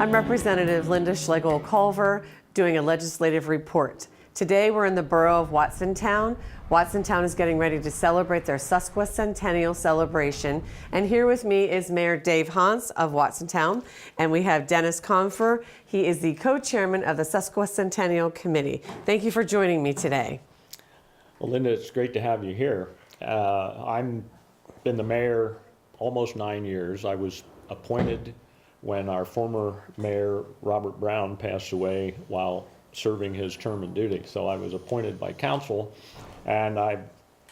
I'm Representative Lynda Schlegel Culver doing a legislative report. Today we're in the borough of Watsontown. Watsontown is getting ready to celebrate their Sesquicentennial celebration. And here with me is Mayor Dave Hans of Watsontown. And we have Dennis Confer. He is the co-chairman of the Sesquicentennial Committee. Thank you for joining me today. Well, Lynda, it's great to have you here. I've been the mayor almost 9 years. I was appointed when our former mayor, Robert Brown, passed away while serving his term in duty. So I was appointed by council, and I'm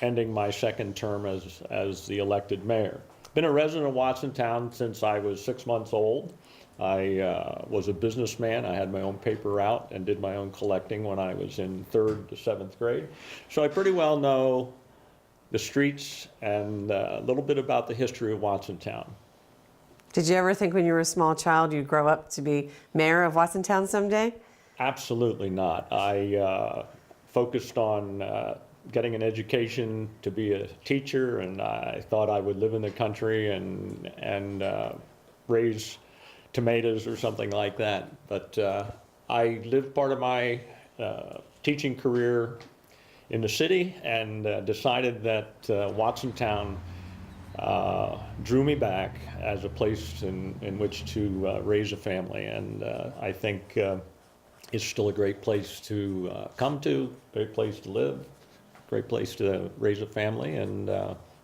ending my second term as the elected mayor. Been a resident of Watsontown since I was 6 months old. I was a businessman. I had my own paper route and did my own collecting when I was in 3rd to 7th grade. So I pretty well know the streets and a little bit about the history of Watsontown. Did you ever think when you were a small child you'd grow up to be mayor of Watsontown someday? Absolutely not. I focused on getting an education to be a teacher, and I thought I would live in the country and raise tomatoes or something like that. But I lived part of my teaching career in the city and decided that Watsontown drew me back as a place in which to raise a family. And I think it's still a great place to come to, great place to live, great place to raise a family, and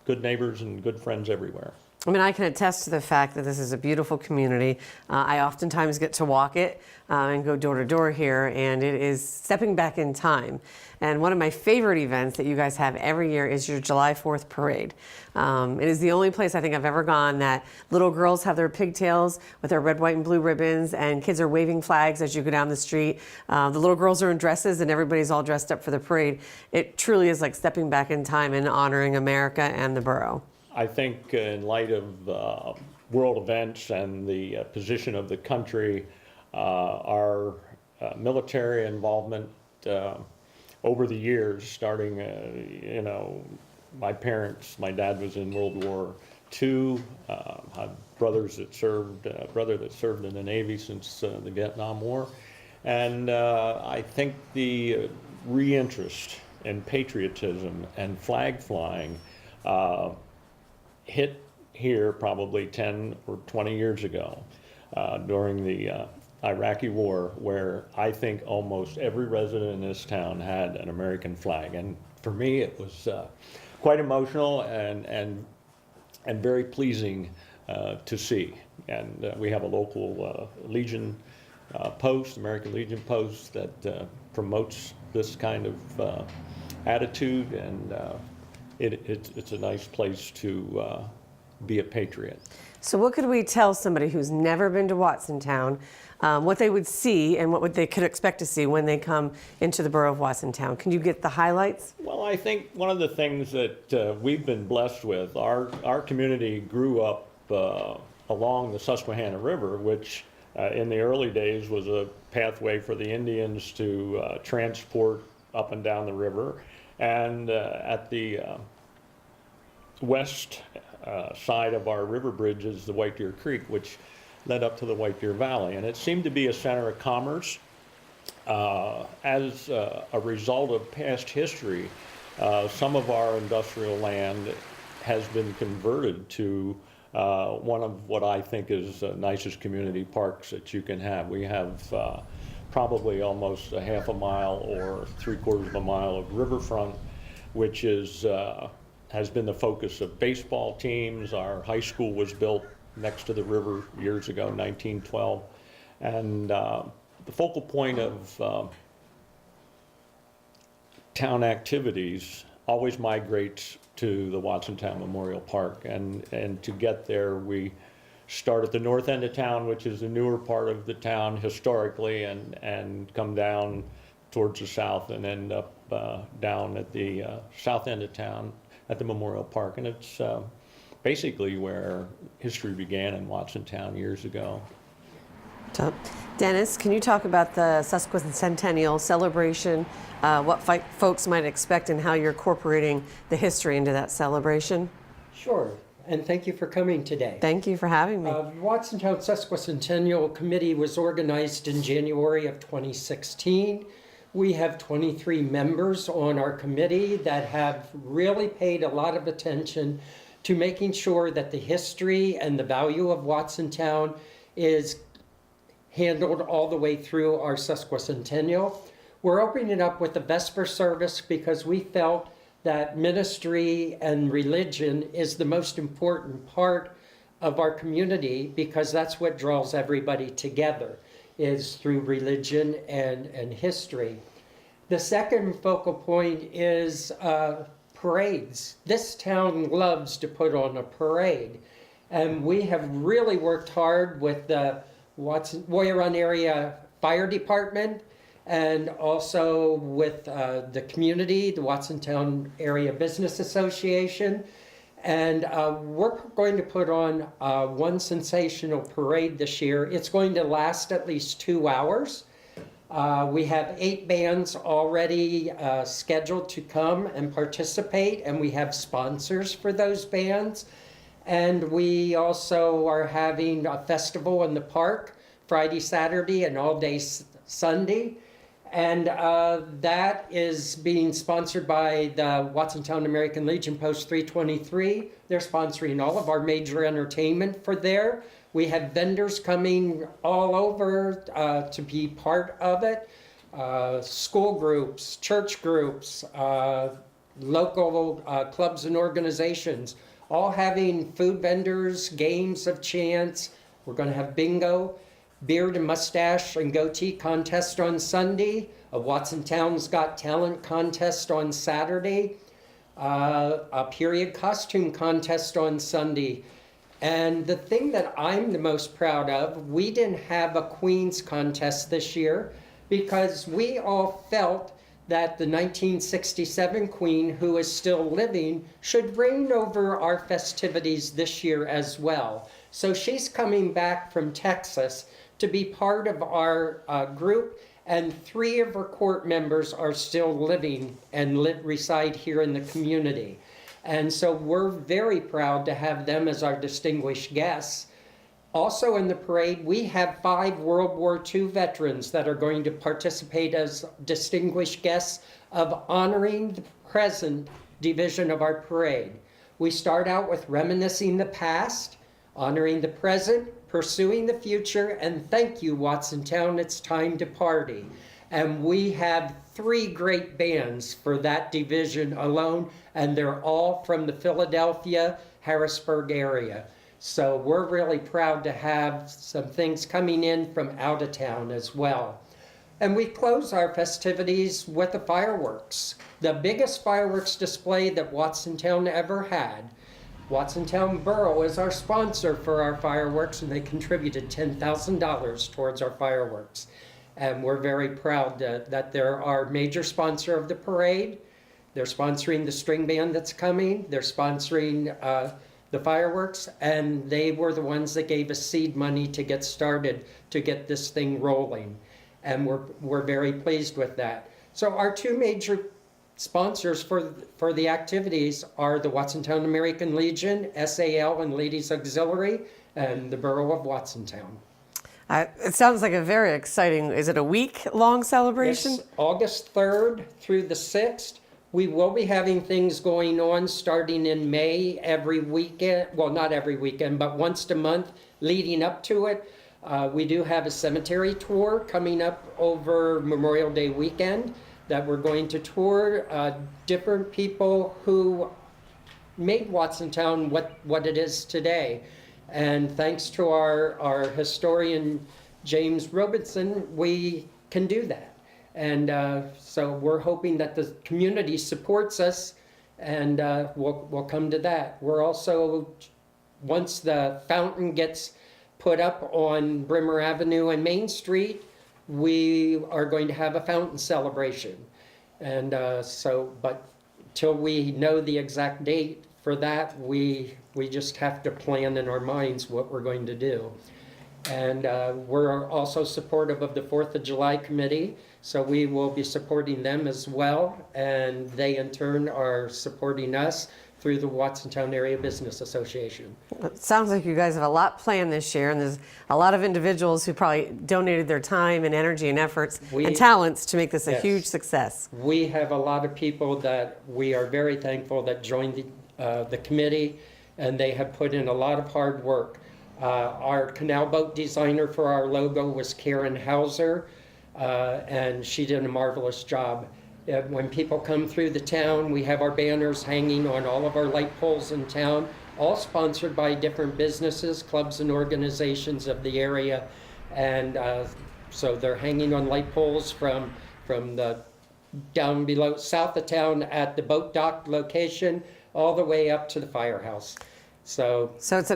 good neighbors and good friends everywhere. I mean, I can attest to the fact that this is a beautiful community. I oftentimes get to walk it and go door to door here, and it is stepping back in time. And one of my favorite events that you guys have every year is your July 4th parade. It is the only place I think I've ever gone that little girls have their pigtails with their red, white, and blue ribbons, and kids are waving flags as you go down the street. The little girls are in dresses, and everybody's all dressed up for the parade. It truly is like stepping back in time and honoring America and the borough. I think in light of world events and the position of the country, our military involvement over the years, starting, my dad was in World War II, had brother that served in the Navy since the Vietnam War. And I think the reinterest in patriotism and flag flying hit here probably 10 or 20 years ago during the Iraqi war, where I think almost every resident in this town had an American flag. And for me, it was quite emotional and very pleasing to see. And we have a local Legion post, American Legion post, that promotes this kind of attitude, and it's a nice place to be a patriot. So what could we tell somebody who's never been to Watsontown, what they would see and what they could expect to see when they come into the borough of Watsontown? Can you get the highlights? Well, I think one of the things that we've been blessed with, our community grew up along the Susquehanna River, which in the early days was a pathway for the Indians to transport up and down the river. And at the west side of our river bridge is the White Deer Creek, which led up to the White Deer Valley. And it seemed to be a center of commerce. As a result of past history, some of our industrial land has been converted to one of what I think is the nicest community parks that you can have. We have probably almost a half a mile or 3/4 of a mile of riverfront, which is has been the focus of baseball teams. Our high school was built next to the river years ago, 1912. And the focal point of town activities always migrates to the Watsontown Memorial Park. And to get there, we start at the north end of town, which is the newer part of the town historically, and come down towards the south and end up down at the south end of town at the Memorial Park. And it's basically where history began in Watsontown years ago. So, Dennis, can you talk about the Sesquicentennial celebration, what folks might expect and how you're incorporating the history into that celebration? Sure. and thank you for coming today. Thank you for having me. Watsontown Sesquicentennial Committee was organized in January of 2016. We have 23 members on our committee that have really paid a lot of attention to making sure that the history and the value of Watsontown is handled all the way through our Sesquicentennial. We're opening it up with the Vesper service because we felt that ministry and religion is the most important part of our community, because that's what draws everybody together, is through religion and history. The second focal point is parades. This town loves to put on a parade, and we have really worked hard with the Woyaron Area Fire Department, and also with the community, the Watsontown Area Business Association. And we're going to put on one sensational parade this year. It's going to last at least 2 hours. We have 8 bands already scheduled to come and participate, and we have sponsors for those bands. And we also are having a festival in the park Friday, Saturday, and all day Sunday. And that is being sponsored by the Watsontown American Legion Post 323. They're sponsoring all of our major entertainment for there. We have vendors coming all over to be part of it. School groups, church groups, local clubs and organizations, all having food vendors, games of chance. We're going to have bingo, beard and mustache and goatee contest on Sunday, a Watsontown's Got Talent contest on Saturday, a period costume contest on Sunday. And the thing that I'm the most proud of, we didn't have a Queen's contest this year because we all felt that the 1967 Queen, who is still living, should reign over our festivities this year as well. So she's coming back from Texas to be part of our group, and 3 of our court members are still living and reside here in the community. And so we're very proud to have them as our distinguished guests. Also in the parade, we have 5 World War II veterans that are going to participate as distinguished guests of honoring the present division of our parade. We start out with reminiscing the past, honoring the present, pursuing the future, and thank you, Watsontown, it's time to party. And we have 3 great bands for that division alone, and they're all from the Philadelphia, Harrisburg area. So we're really proud to have some things coming in from out of town as well. And we close our festivities with the fireworks, the biggest fireworks display that Watsontown ever had. Watsontown Borough is our sponsor for our fireworks, and they contributed $10,000 towards our fireworks. And we're very proud that they're our major sponsor of the parade. They're sponsoring the string band that's coming. They're sponsoring the fireworks, and they were the ones that gave us seed money to get started, to get this thing rolling. And we're very pleased with that. So our 2 major sponsors for the activities are the Watsontown American Legion, SAL and Ladies Auxiliary, and the Borough of Watsontown. It sounds like a very exciting, is it a week-long celebration? It's August 3rd through the 6th. We will be having things going on starting in May every weekend. Well, not every weekend, but once a month leading up to it. We do have a cemetery tour coming up over Memorial Day weekend that we're going to tour different people who made Watsontown what it is today. And thanks to our historian, James Robinson, we can do that. And so we're hoping that the community supports us, and we'll come to that. We're also, once the fountain gets put up on Brimmer Avenue and Main Street, we are going to have a fountain celebration. And but till we know the exact date for that, we just have to plan in our minds what we're going to do. And we're also supportive of the 4th of July committee, so we will be supporting them as well, and they in turn are supporting us through the Watsontown Area Business Association. It sounds like you guys have a lot planned this year, and there's a lot of individuals who probably donated their time and energy and efforts and talents to make this a Yes. huge success. We have a lot of people that we are very thankful that joined the committee, and they have put in a lot of hard work. Our canal boat designer for our logo was Karen Hauser, and she did a marvelous job. When people come through the town, we have our banners hanging on all of our light poles in town, all sponsored by different businesses, clubs, and organizations of the area. And so they're hanging on light poles from the down below, south of town at the boat dock location, all the way up to the firehouse. So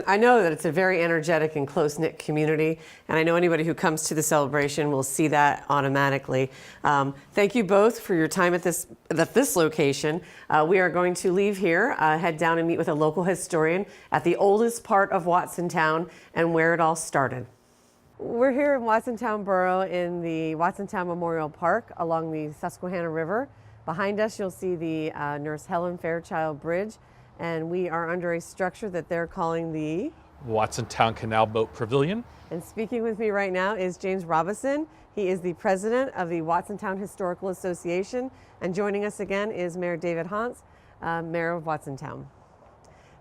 I know that it's a very energetic and close-knit community, and I know anybody who comes to the celebration will see that automatically. Thank you both for your time at this location. We are going to leave here, head down and meet with a local historian at the oldest part of Watsontown and where it all started. We're here in Watsontown Borough in the Watsontown Memorial Park along the Susquehanna River. Behind us, you'll see the Nurse Helen Fairchild Bridge. And we are under a structure that they're calling the Watsontown Canal Boat Pavilion. And speaking with me right now is James Robison. He is the president of the Watsontown Historical Association. And joining us again is Mayor David Hauntz, Mayor of Watsontown.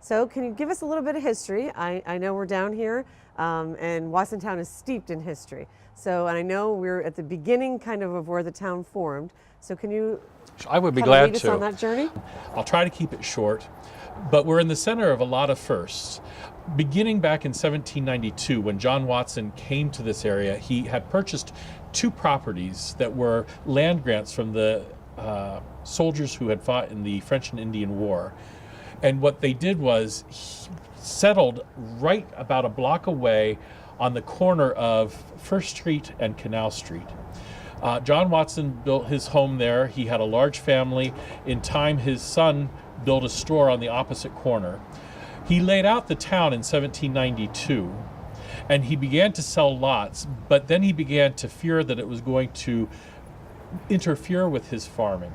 So can you give us a little bit of history? I know we're down here and Watsontown is steeped in history. So, and I know we're at the beginning kind of where the town formed. So can you I would be glad lead us to. on that journey? I'll try to keep it short, but we're in the center of a lot of firsts. Beginning back in 1792, when John Watson came to this area, he had purchased 2 properties that were land grants from the soldiers who had fought in the French and Indian War. And what they did was he settled right about a block away on the corner of First Street and Canal Street. John Watson built his home there. He had a large family. In time, his son built a store on the opposite corner. He laid out the town in 1792, and he began to sell lots, but then he began to fear that it was going to interfere with his farming.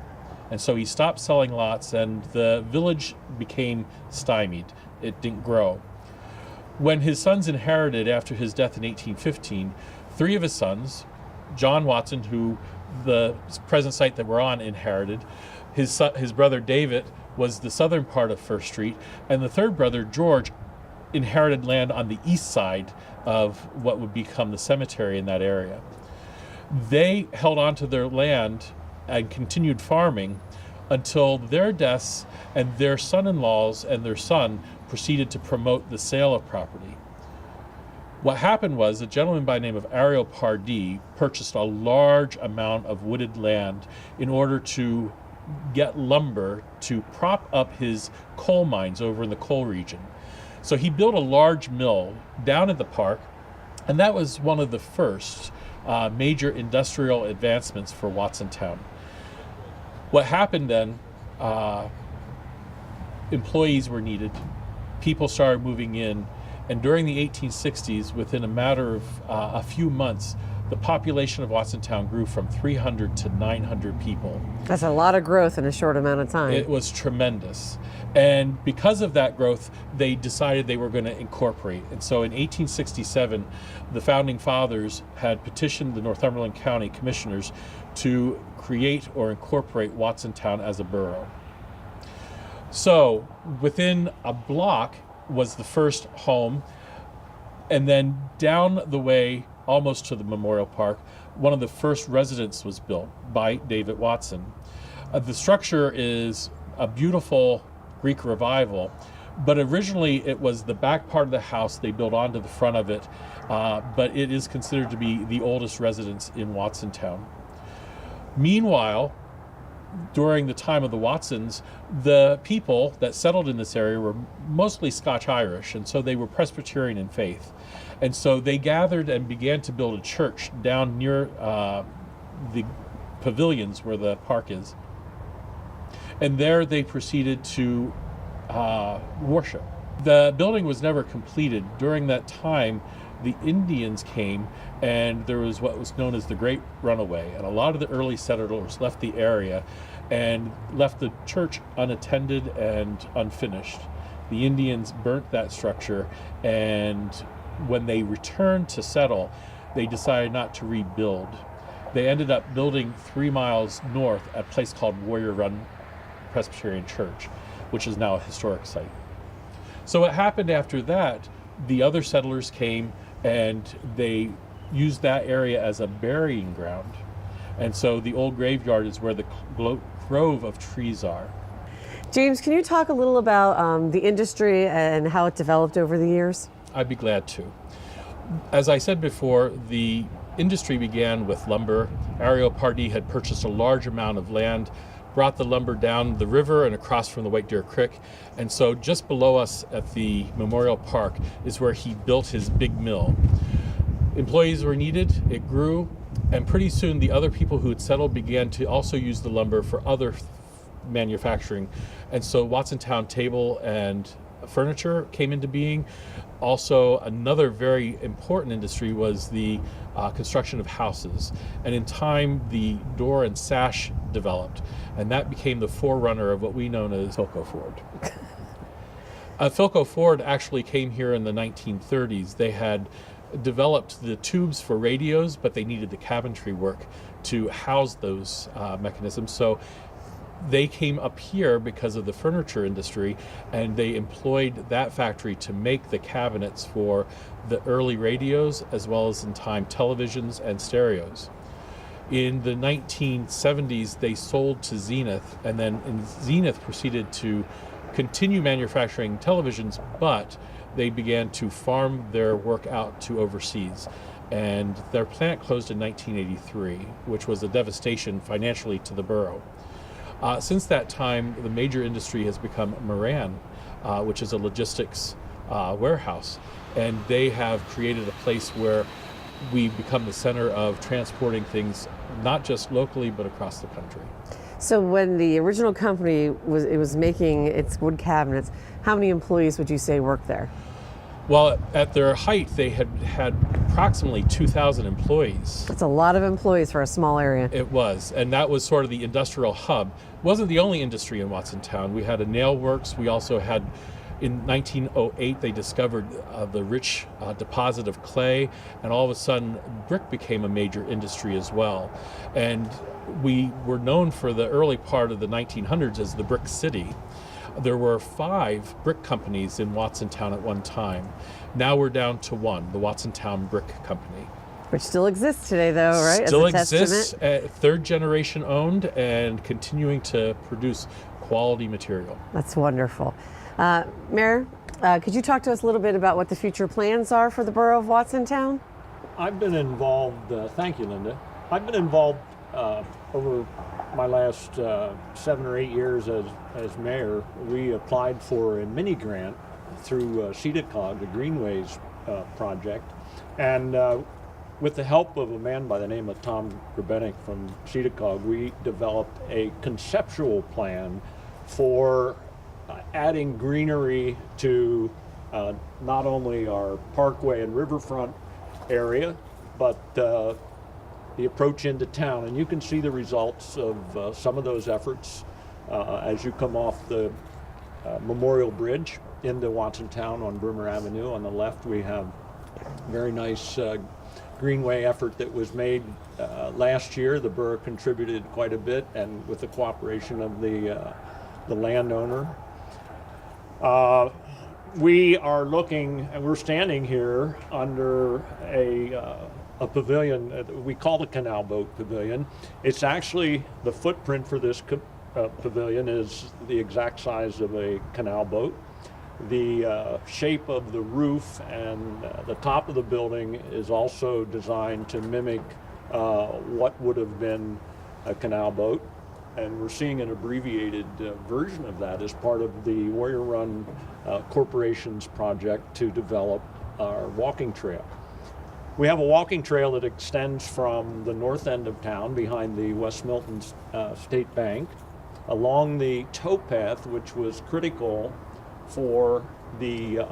And so he stopped selling lots, and the village became stymied. It didn't grow. When his sons inherited after his death in 1815, 3 of his sons, John Watson, who the present site that we're on inherited, his brother David was the southern part of First Street, and the third brother, George, inherited land on the east side of what would become the cemetery in that area. They held on to their land and continued farming until their deaths, and their son-in-laws and their son proceeded to promote the sale of property. What happened was a gentleman by the name of Ariel Pardee purchased a large amount of wooded land in order to get lumber to prop up his coal mines over in the coal region. So he built a large mill down at the park, and that was one of the first major industrial advancements for Watsontown. What happened then, employees were needed, people started moving in, and during the 1860s, within a matter of a few months, the population of Watsontown grew from 300 to 900 people. That's a lot of growth in a short amount of time. It was tremendous. And because of that growth, they decided they were going to incorporate. And so in 1867, the founding fathers had petitioned the Northumberland County Commissioners to create or incorporate Watsontown as a borough. So within a block was the first home, and then down the way, almost to the Memorial Park, one of the first residences was built by David Watson. The structure is a beautiful Greek revival, but originally it was the back part of the house. They built onto the front of it, but it is considered to be the oldest residence in Watsontown. Meanwhile, during the time of the Watsons, the people that settled in this area were mostly Scotch-Irish, and so they were Presbyterian in faith. And so they gathered and began to build a church down near the pavilions where the park is. And there they proceeded to worship. The building was never completed. During that time, the Indians came, and there was what was known as the Great Runaway, and a lot of the early settlers left the area and left the church unattended and unfinished. The Indians burnt that structure, and when they returned to settle, they decided not to rebuild. They ended up building 3 miles north at a place called Warrior Run Presbyterian Church, which is now a historic site. So what happened after that, the other settlers came and they used that area as a burying ground. And so the old graveyard is where the grove of trees are. James, can you talk a little about the industry and how it developed over the years? I'd be glad to. As I said before, the industry began with lumber. Ariel Pardee had purchased a large amount of land, brought the lumber down the river and across from the White Deer Creek. And so just below us at the Memorial Park is where he built his big mill. Employees were needed, it grew, and pretty soon the other people who had settled began to also use the lumber for other manufacturing. And so Watsontown Table and Furniture came into being. Also, another very important industry was the construction of houses. And in time, the door and sash developed, and that became the forerunner of what we know as Philco Ford. Philco Ford actually came here in the 1930s. They had developed the tubes for radios, but they needed the cabinetry work to house those mechanisms. So they came up here because of the furniture industry, and they employed that factory to make the cabinets for the early radios, as well as in time televisions and stereos. In the 1970s, they sold to Zenith, and then Zenith proceeded to continue manufacturing televisions, but they began to farm their work out to overseas. And their plant closed in 1983, which was a devastation financially to the borough. Since that time, the major industry has become Moran, which is a logistics warehouse. And they have created a place where we become the center of transporting things, not just locally, but across the country. So when the original company was making its wood cabinets, how many employees would you say worked there? Well, at their height, they had approximately 2,000 employees. That's a lot of employees for a small area. It was, and that was sort of the industrial hub. It wasn't the only industry in Watsontown. We had a nail works. We also had, in 1908, they discovered the rich deposit of clay, and all of a sudden, brick became a major industry as well. And we were known for the early part of the 1900s as the Brick City. There were 5 brick companies in Watsontown at one time. Now we're down to 1, the Watsontown Brick Company. Which still exists today, though, right? Still As a exists, testament. 3rd generation owned, and continuing to produce quality material. That's wonderful. Mayor, could you talk to us a little bit about what the future plans are for the borough of Watsontown? I've been involved, thank you, Lynda. I've been involved over my last 7 or 8 years as mayor. We applied for a mini grant through CEDACOG, the Greenways project, and with the help of a man by the name of Tom Grabenick from CEDACOG, we developed a conceptual plan for adding greenery to not only our parkway and riverfront area, but the approach into town. And you can see the results of some of those efforts as you come off the Memorial Bridge into Watsontown on Bremer Avenue. On the left, we have a very nice greenway effort that was made last year. The borough contributed quite a bit, and with the cooperation of the landowner. We are looking, and we're standing here under a pavilion. We call the Canal Boat Pavilion. It's actually, the footprint for this pavilion is the exact size of a canal boat. The shape of the roof and the top of the building is also designed to mimic what would have been a canal boat. And we're seeing an abbreviated version of that as part of the Warrior Run Corporation's project to develop our walking trail. We have a walking trail that extends from the north end of town behind the West Milton State Bank along the towpath, which was critical for the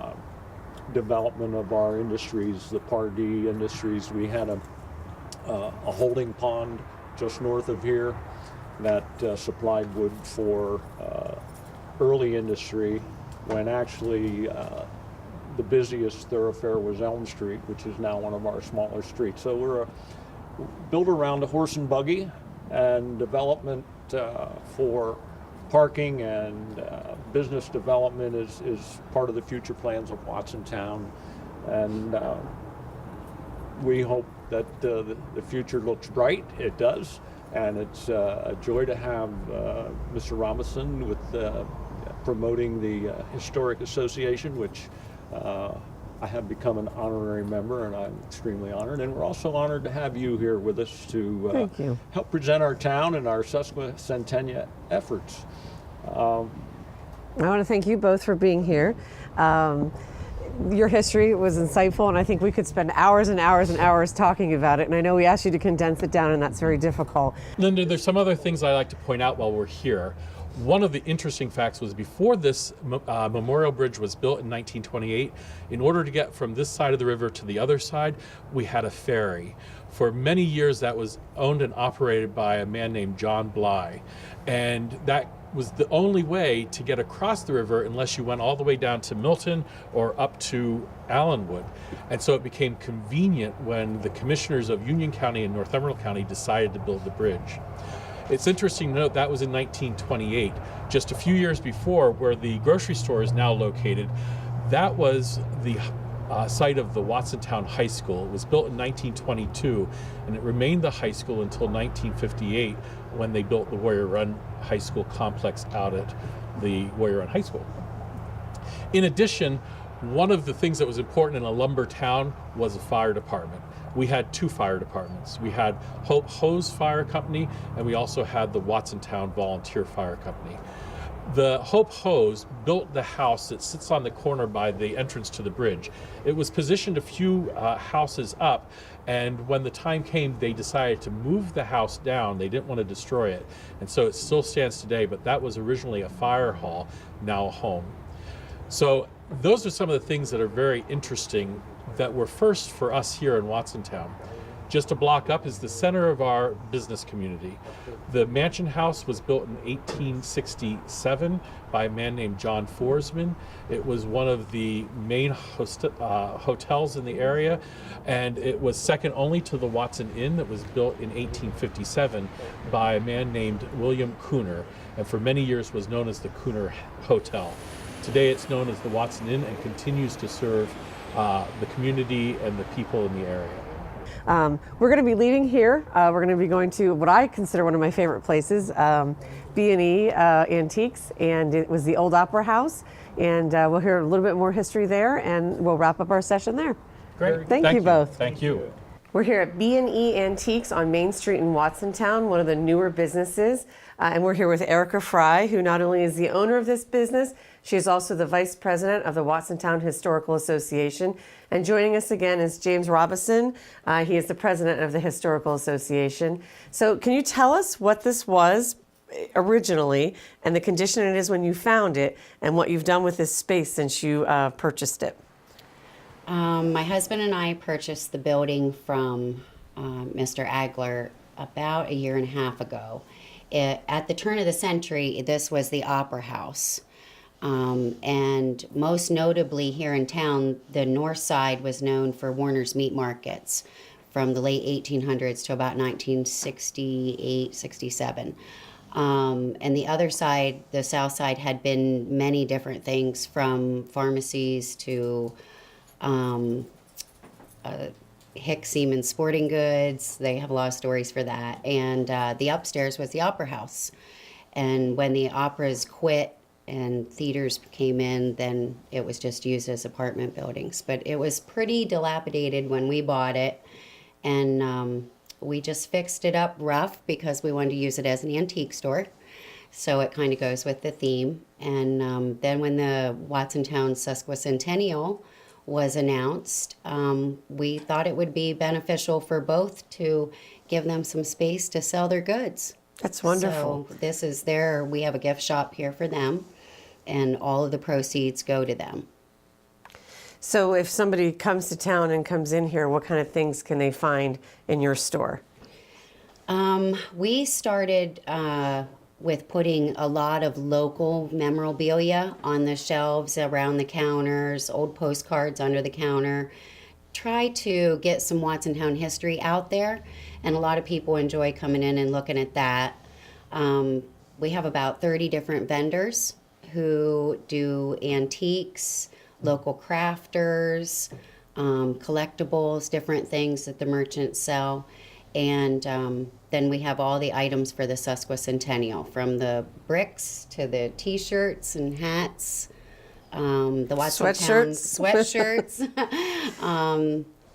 development of our industries, the Pardee industries. We had a holding pond just north of here that supplied wood for early industry, when actually the busiest thoroughfare was Elm Street, which is now one of our smaller streets. So we're built around a horse and buggy, and development for parking and business development is part of the future plans of Watsontown. And we hope that the future looks bright. It does. And it's a joy to have Mr. Robinson with promoting the Historic Association, which I have become an honorary member, and I'm extremely honored. And we're also honored to have you here with us to Thank you. help present our town and our Sesquicentennial efforts. I want to thank you both for being here. Your history was insightful, and I think we could spend hours and hours and hours talking about it. And I know we asked you to condense it down, and that's very difficult. Lynda, there's some other things I'd like to point out while we're here. One of the interesting facts was before this memorial bridge was built in 1928, in order to get from this side of the river to the other side, we had a ferry. For many years, that was owned and operated by a man named John Bly. And that was the only way to get across the river unless you went all the way down to Milton or up to Allenwood. And so it became convenient when the commissioners of Union County and Northumberland County decided to build the bridge. It's interesting to note that was in 1928, just a few years before, where the grocery store is now located. That was the site of the Watsontown High School. It was built in 1922, and it remained the high school until 1958, when they built the Warrior Run High School complex out at the Warrior Run High School. In addition, one of the things that was important in a lumber town was a fire department. We had two fire departments. We had Hope Hose Fire Company, and we also had the Watsontown Volunteer Fire Company. The Hope Hose built the house that sits on the corner by the entrance to the bridge. It was positioned a few houses up, and when the time came, they decided to move the house down. They didn't want to destroy it, and so it still stands today, but that was originally a fire hall, now a home. So those are some of the things that are very interesting that were first for us here in Watsontown. Just a block up is the center of our business community. The Mansion House was built in 1867 by a man named John Forsman. It was one of the main hotels in the area, and it was second only to the Watson Inn that was built in 1857 by a man named William Cooner, and for many years was known as the Cooner Hotel. Today it's known as the Watson Inn and continues to serve the community and the people in the area. We're going to be leaving here. We're going to be going to what I consider one of my favorite places, B&E Antiques, and it was the old Opera House. And we'll hear a little bit more history there, and we'll wrap up our session there. Great. Thank you both. Thank you. We're here at B&E Antiques on Main Street in Watsontown, one of the newer businesses. And we're here with Erica Fry, who not only is the owner of this business, she is also the vice president of the Watsontown Historical Association. And joining us again is James Robinson. He is the president of the Historical Association. So can you tell us what this was originally and the condition it is when you found it, and what you've done with this space since you purchased it? My husband and I purchased the building from Mr. Agler about a year and a half ago. At the turn of the century, this was the Opera House. And most notably here in town, the north side was known for Warner's Meat Markets from the late 1800s to about 1968, 67. And the other side, the south side, had been many different things, from pharmacies to Hick Seaman Sporting Goods. They have a lot of stories for that. And the upstairs was the Opera House. And when the operas quit and theaters came in, then it was just used as apartment buildings. But it was pretty dilapidated when we bought it. And we just fixed it up rough because we wanted to use it as an antique store. So it kind of goes with the theme. And then when the Watsontown Sesquicentennial was announced, we thought it would be beneficial for both to give them some space to sell their goods. That's wonderful. So this is we have a gift shop here for them, and all of the proceeds go to them. So if somebody comes to town and comes in here, what kind of things can they find in your store? We started with putting a lot of local memorabilia on the shelves, around the counters, old postcards under the counter. Try to get some Watsontown history out there, and a lot of people enjoy coming in and looking at that. We have about 30 different vendors who do antiques, local crafters, collectibles, different things that the merchants sell. And then we have all the items for the Sesquicentennial, from the bricks to the T-shirts and hats, the Watsontown sweatshirts.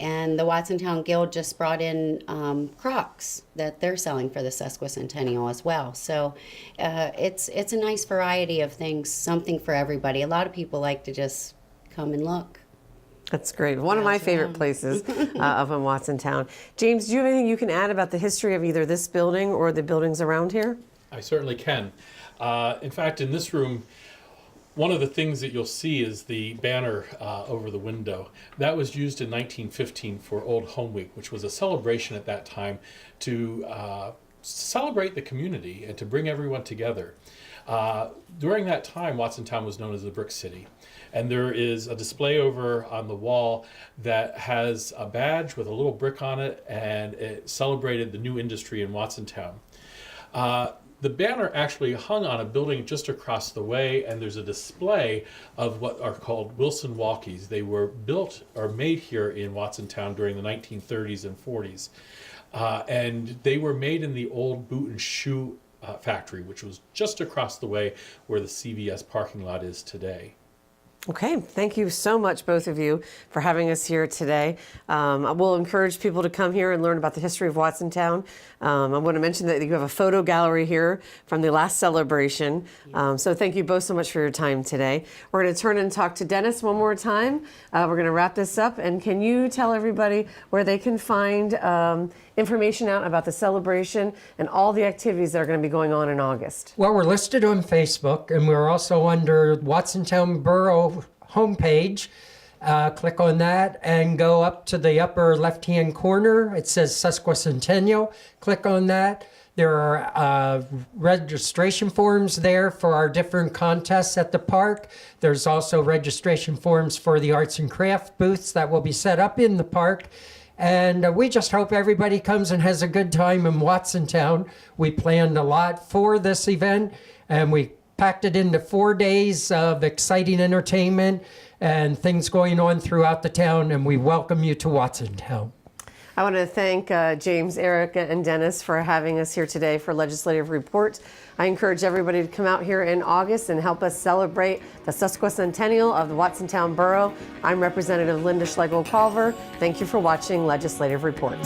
And the Watsontown Guild just brought in Crocs that they're selling for the Sesquicentennial as well. So it's a nice variety of things, something for everybody. A lot of people like to just come and look. That's great. One of my favorite places up in Watsontown. James, do you have anything you can add about the history of either this building or the buildings around here? I certainly can. In fact, in this room, one of the things that you'll see is the banner over the window. That was used in 1915 for Old Home Week, which was a celebration at that time to celebrate the community and to bring everyone together. During that time, Watsontown was known as the Brick City. And there is a display over on the wall that has a badge with a little brick on it, and it celebrated the new industry in Watsontown. The banner actually hung on a building just across the way, and there's a display of what are called Wilson walkies. They were built or made here in Watsontown during the 1930s and 40s. And they were made in the old boot and shoe factory, which was just across the way where the CVS parking lot is today. Okay, thank you so much, both of you, for having us here today. I will encourage people to come here and learn about the history of Watsontown. I want to mention that you have a photo gallery here from the last celebration. So thank you both so much for your time today. We're going to turn and talk to Dennis one more time. We're going to wrap this up. And can you tell everybody where they can find information out about the celebration and all the activities that are going to be going on in August? Well, we're listed on Facebook, and we're also under Watsontown Borough homepage. Click on that and go up to the upper left-hand corner. It says Sesquicentennial. Click on that. There are registration forms there for our different contests at the park. There's also registration forms for the arts and craft booths that will be set up in the park. And we just hope everybody comes and has a good time in Watsontown. We planned a lot for this event, and we packed it into 4 days of exciting entertainment and things going on throughout the town, and we welcome you to Watsontown. I want to thank James, Erica, and Dennis for having us here today for Legislative Report. I encourage everybody to come out here in August and help us celebrate the Sesquicentennial of the Watsontown Borough. I'm Representative Lynda Schlegel Culver. Thank you for watching Legislative Report.